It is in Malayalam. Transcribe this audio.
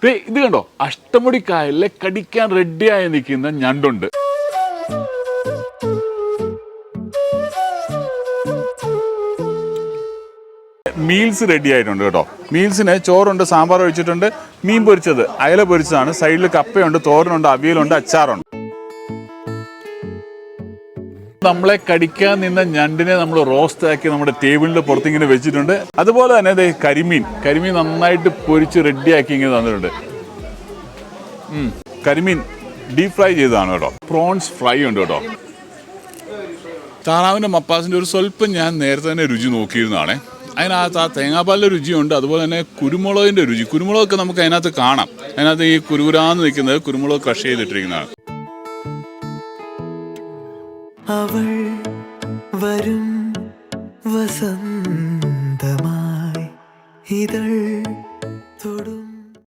ഇത് കണ്ടോ, അഷ്ടമുടിക്കായലിലെ കടിക്കാൻ റെഡിയായി നിൽക്കുന്ന ഞണ്ടുണ്ട്. മീൽസ് റെഡി ആയിട്ടുണ്ട് കേട്ടോ. മീൽസിന് ചോറുണ്ട്, സാമ്പാർ ഒഴിച്ചിട്ടുണ്ട്, മീൻ പൊരിച്ചത്, അയല പൊരിച്ചതാണ്, സൈഡിൽ കപ്പയുണ്ട്, തോരനുണ്ട്, അവിയലുണ്ട്, അച്ചാറുണ്ട്. നമ്മളെ കടിക്കാൻ നിന്ന ഞണ്ടിനെ നമ്മൾ റോസ്റ്റ് ആക്കി നമ്മുടെ ടേബിളിന്റെ പുറത്തിങ്ങനെ വെച്ചിട്ടുണ്ട്. അതുപോലെ തന്നെ കരിമീൻ നന്നായിട്ട് പൊരിച്ച് റെഡിയാക്കി ഇങ്ങനെ തന്നിട്ടുണ്ട്. കരിമീൻ ഡീപ് ഫ്രൈ ചെയ്തതാണ് കേട്ടോ. പ്രോൺസ് ഫ്രൈ ഉണ്ട് കേട്ടോ. താറാവിൻ്റെ മപ്പാസിൻ്റെ ഒരു സ്വല്പം ഞാൻ നേരത്തെ തന്നെ രുചി നോക്കിയിരുന്നതാണ്. അതിനകത്ത് ആ തേങ്ങാപ്പാലിൻ്റെ രുചിയുണ്ട്, അതുപോലെ തന്നെ കുരുമുളകിൻ്റെ രുചി. കുരുമുളകൊക്കെ നമുക്ക് അതിനകത്ത് കാണാം. അതിനകത്ത് ഈ കുരുകുരാന്ന് നിൽക്കുന്നത് കുരുമുളക് ക്രഷ് ചെയ്തിട്ടിരിക്കുന്നതാണ്. അവൾ